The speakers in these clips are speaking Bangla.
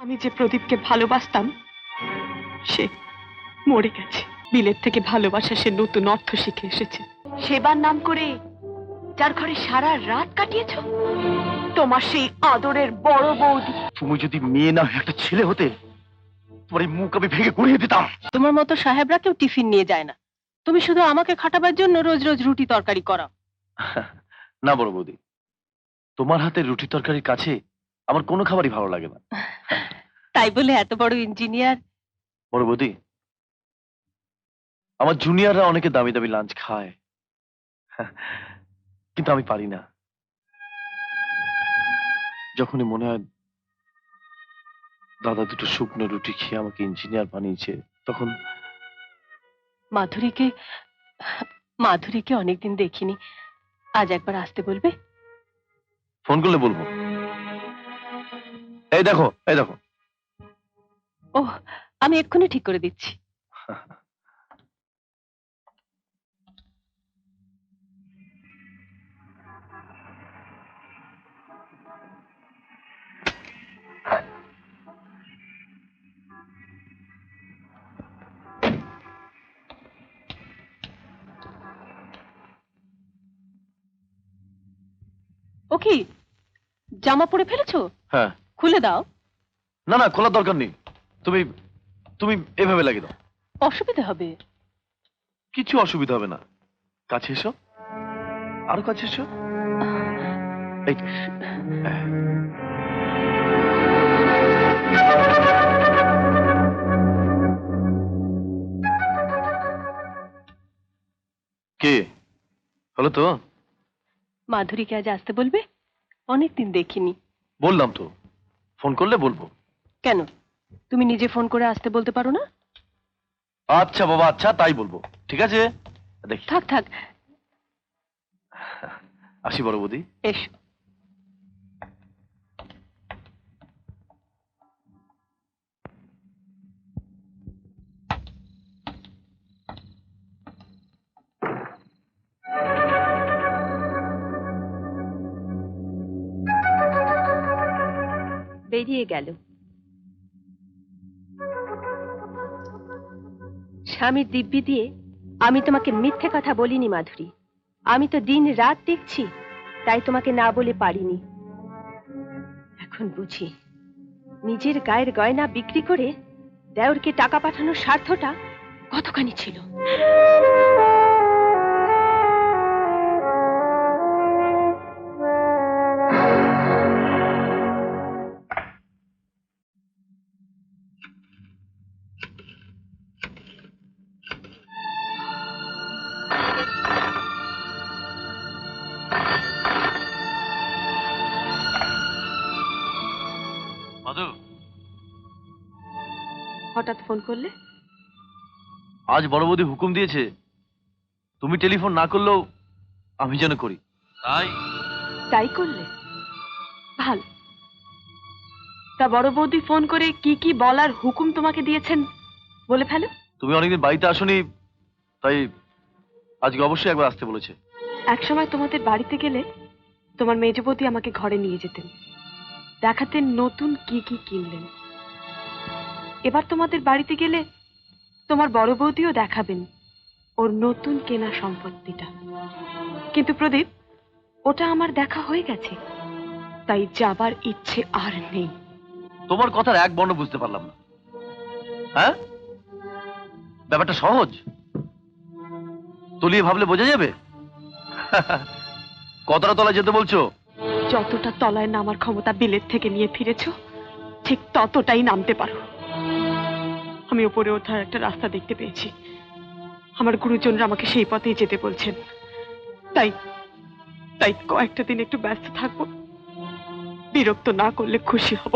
আমি যে প্রদীপকে ভালোবাসতাম সে মরে গেছে। বিলেত থেকে ভালোবাসা সে নতুন অর্থ শিখে এসেছে। সেবার নাম করে যার ঘরে সারা রাত কাটিয়েছ, তোমার সেই আদরের বড় বৌদি। তুমি যদি মেয়ে না একটা ছেলে হতে, তোমার এই মুখ আমি ভেঙে গুড়িয়ে দিতাম। তোমার মতো সাহেবরা কেউ টিফিন নিয়ে যায় না। তুমি শুধু আমাকে খাটাবার জন্য রোজ রোজ রুটি তরকারি করাও। না বড় বৌদি, তোমার হাতে রুটি তরকারির কাছে আমার কোনো খাবারই ভালো লাগে না। তাই বলে এত বড় ইঞ্জিনিয়ার। বড় বৌদি, আমার জুনিয়ররা অনেকে দামি দামি লাঞ্চ খায়, কিন্তু আমি পারি না। যখনই মনে হয় দাদা দুটো শুকনো রুটি খেয়ে আমাকে ইঞ্জিনিয়ার বানিয়েছে, তখন মাধুরীকে অনেকদিন দেখিনি, আজ একবার আসতে বলবে? ফোন করলে বলবো। এই দেখো, এই দেখো। ও, আমি এক্ষুনি ঠিক করে দিচ্ছি। ও কি জামা পরে ফেলেছো? হ্যাঁ। খুলে দাও। না না, খোলার দরকার নেই। তুমি তুমি এভাবে লাগিয়ে দাও। অসুবিধা হবে। কিছু অসুবিধা হবে না। কাছে এসো, আরো কাছে এসো। এই তো। কে হলো তো? মাধুরীকে আজ আসতে বলবে? অনেকদিন দেখিনি। বললাম তো, ফোন করলে বলবো। কেন, তুমি নিজে ফোন করে আসতে বলতে পারো না? আচ্ছা বাবা, আচ্ছা তাই বলবো। ঠিক আছে, দেখি। থাক থাক, আসি বড় বৌদি। এসো। বেরিয়ে গেল। স্বামীর দিব্যি দিয়ে আমি তোমাকে মিথ্যে কথা বলিনি মাধুরী। আমি তো দিন রাত দেখছি, তাই তোমাকে না বলে পারিনি। এখন বুঝি নিজের গায়ের গয়না বিক্রি করে দেওরকে টাকা পাঠানোর স্বার্থটা কতখানি ছিল। মাধু, হঠাৎ ফোন করলে? আজ বড় বৌদি হুকুম দিয়েছে তুমি টেলিফোন না করলেও আমি যেন করি। তাই করলে ভালো। তা বড় বৌদি ফোন করে কি কি বলার হুকুম তোমাকে দিয়েছেন বলে ফেলো। তুমি অনেকদিন বাড়িতে আসোনি, তাই আজকে অবশ্যই একবার আসতে বলেছে। একসময় তোমাদের বাড়িতে গেলে তোমার মেজ বৌদি আমাকে ঘরে নিয়ে যেতেন, দেখাতেন নতুন কি কি কিনলেন। এবার তোমাদের বাড়িতে গেলে তোমার বড় বৌদিও দেখাবেন ওর নতুন কেনা সম্পত্তিটা। কিন্তু প্রদীপ, ওটা আমার দেখা হয়ে গেছে, তাই যাবার ইচ্ছে আর নেই। তোমার কথার এক বর্ণ বুঝতে পারলাম না। হ্যাঁ, ব্যাপারটা সহজ, তলিয়ে ভাবলে বোঝা যাবে। কতটা তলায় যেতে বলছো? যতটা তলায় নামার ক্ষমতা বিলেত থেকে নিয়ে ফিরেছো, ঠিক ততটাই নামতে পারো। আমি উপরে ওঠার একটা রাস্তা দেখতে পেয়েছি। আমার গুরুজনরা আমাকে সেই পথেই যেতে বলছেন। তাই তাই কয়েকটা দিন একটু ব্যস্ত থাকবো। বিরক্ত না করলে খুশি হব।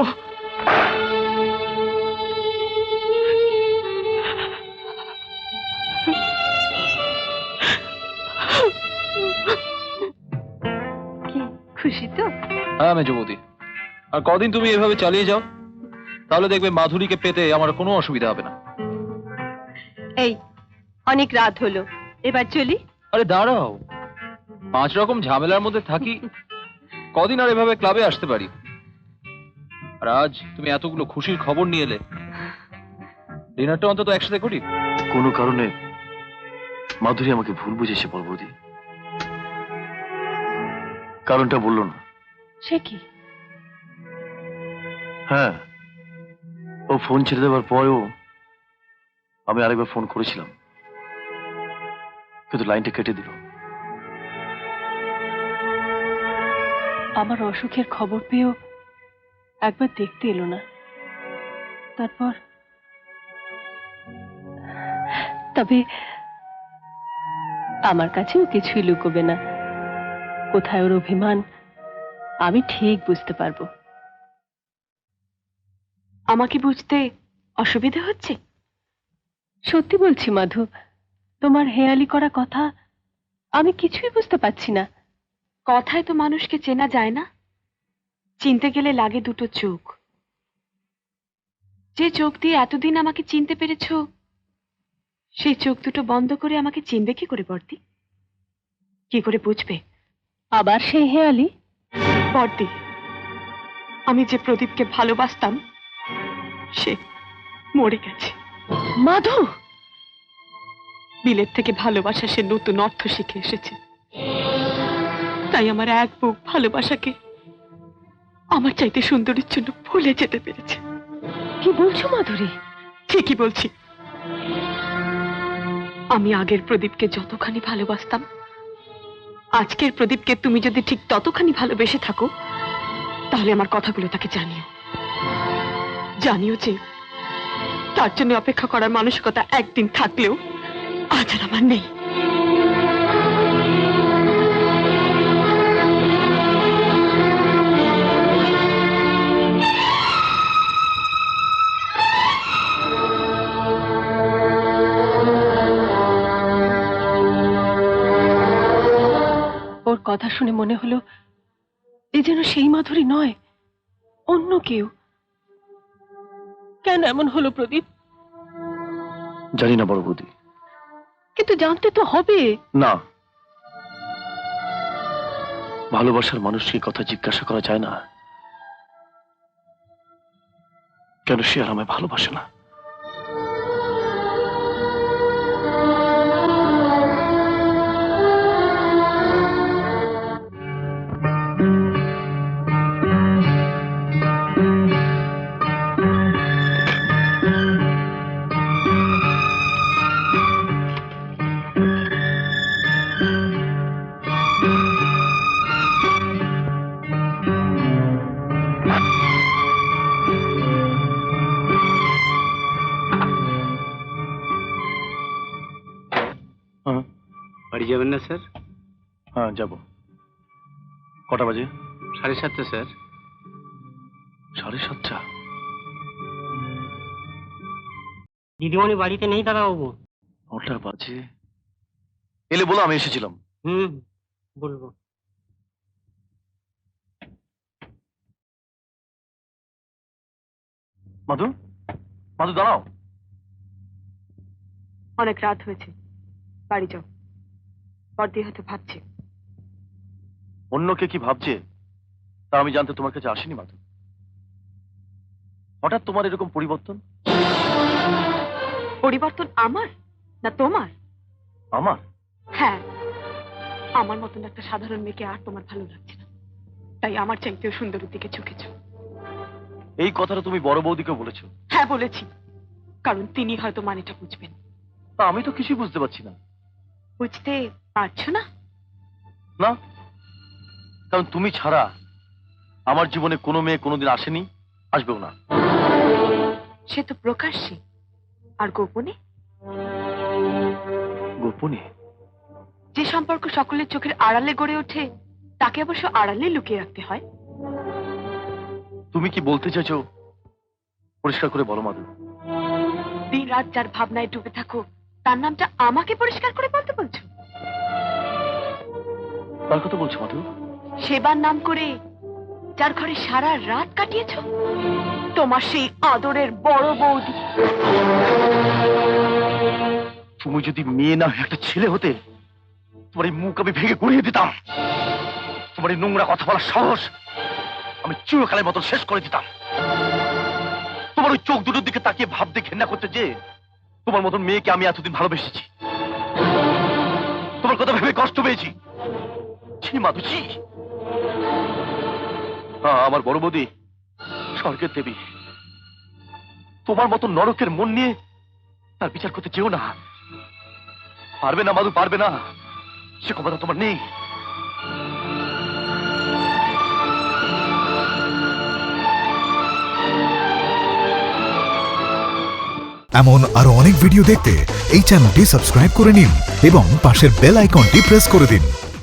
কি খুশি তো? হ্যাঁ মেজ বৌদি, আর কদিন তুমি এভাবে চালিয়ে যাও, তাহলে দেখবে মাধুরীকে পেতে আমার কোনো অসুবিধা হবে না। এই অনেক রাত হলো, এবার চলি। আরে দাঁড়াও, 5 রকম ঝামেলার মধ্যে থাকি, কদিন আর এভাবে ক্লাবে আসতে পারি। আর আজ তুমি এতগুলো খুশির খবর নিয়ে এলে, ডিনারটা অন্তত একসাথে করি। কোনো কারণে মাধুরী আমাকে ভুল বুঝেছে বৌদি। কারণটা বললো না। সে কি? হ্যাঁ, ও ফোন ছেড়ে দেওয়ার পরেও আমি আরেকবার ফোন করেছিলাম, কিন্তু লাইনটা কেটে দিল। আমার অসুখের খবর পেয়েও একবার দেখতে এলো না। তারপর তবে আমার কাছেও কিছুই লুকোবে না। কোথায় ওর অভিমান আমি ঠিক বুঝতে পারবো। আমাকে বুঝতে অসুবিধা হচ্ছে? সত্যি বলছি মাধু, তোমার হেয়ালি করা কথা আমি কিছুই বুঝতে পারছি না। কথায় তো মানুষকে চেনা যায় না, চিনতে গেলে লাগে দুটো চোখ। যে চোখ দিয়ে এতদিন আমাকে চিনতে পেরেছো, সেই চোখ দুটো বন্ধ করে আমাকে চিনবে কি করে বর্দি? কি করে বুঝবে? আবার সেই হেয়ালি? বর্দি, আমি যে প্রদীপকে ভালোবাসতাম সে মরে গেছে। মাধু! বিলেত থেকে ভালোবাসা সে নতুন অর্থ শিখে এসেছে, তাই আমার এক বুক ভালোবাসাকে আমার চাইতে সুন্দরীর জন্য ভুলে যেতে পেরেছে। কি বলছো মাধুরী? ঠিকই বলছি। আমি আগের প্রদীপকে যতখানি ভালোবাসতাম, আজকের প্রদীপকে তুমি যদি ঠিক ততখানি ভালোবেসে থাকো, তাহলে আমার কথাগুলো তাকে জানিও। জানিও যে তার জন্য অপেক্ষা করার মানসিকতা একদিন থাকলেও আজ আর আমার নেই। ওর কথা শুনে মনে হলো এ যেন সেই মাধুরী নয়, অন্য কেউ। কেন এমন হলো প্রদীপ? জানি না বড় বৌদি। কিন্তু জানতে তো হবে। না, ভালোবাসার মানুষকে কথা জিজ্ঞাসা করা যায় না কেন সে আর আমায় ভালোবাসে না। হ্যাঁ, বাড়ি যাবেন না স্যার? হ্যাঁ যাব। কটা বাজে? 7:30 স্যার। 7:30? দিদিমণি বাড়িতে নেই দাদাবাবু। 9টা বাজে। এলে বলো আমি এসেছিলাম। বলবো। মাধু, মাধু দাঁড়াও। অনেক রাত হয়েছে, বাড়ি যাও। বর্দি হয়তো ভাবছে। অন্যকে কি ভাবছে তা আমি জানতে তোমার কাছে আসিনি মাধু। হঠাৎ তোমার এরকম পরিবর্তন? পরিবর্তন আমার না তোমার? আমার? হ্যাঁ, আমার মতন একটা সাধারণ মেয়েকে আর তোমার ভালো লাগছে না, তাই আমার চাইতেও সুন্দরীর দিকে ঝুঁকেছ। এই কথাটা তুমি বড় বৌদিকে বলেছো? হ্যাঁ বলেছি, কারণ তিনি হয়তো মানেটা বুঝবেন। তা আমি তো কিছুই বুঝতে পারছি না। বুঝতে পারছো না? না, কারণ তুমি ছাড়া আমার জীবনে কোনো মেয়ে কোনোদিন আসেনি, আসবেও না। সে তো প্রকাশ্যে, আর গোপনে? গোপনে? যে সম্পর্ক সকলের চোখের আড়ালে গড়ে ওঠে তাকে অবশ্য আড়ালে লুকিয়ে রাখতে হয়। তুমি কি বলতে চাইছো পরিষ্কার করে বলো মাধু। দিন রাত যার ভাবনায় ডুবে থাকো তার নামটা আমাকে পরিষ্কার করে বলতে বলছো? কার কথা বলছো মাধু? সেবার নাম করে যার ঘরে সারা রাত কাটিয়েছ, তোমার সেই আদরের বড় বৌদি। তুমি যদি মেয়ে না হয়ে একটা ছেলে হতে, তোমার এই মুখ আমি ভেঙে গুড়িয়ে দিতাম। তোমার এই নোংরা কথা বলার সাহস আমি চিরকালের মতো শেষ করে দিতাম। আমার ওই চোখ দুটোর দিকে তাকিয়ে ভাবতে ঘেন্না করতে যে তোমার মতন মেয়েকে আমি এতদিন ভালোবেসেছি, তোমার কথা ভেবে কষ্ট পেয়েছি। ছি মাধু, ছি। আমার বড় বৌদি স্বর্গের দেবী, তোমার মতো নরকের মন নিয়ে তার বিচার করতে চেও না। পারবে না মাধু, পারবে না, সে ক্ষমতা তোমার নেই। এমন আরো অনেক ভিডিও দেখতে এই চ্যানেলটি সাবস্ক্রাইব করে নিন এবং পাশের বেল আইকনটি প্রেস করে দিন।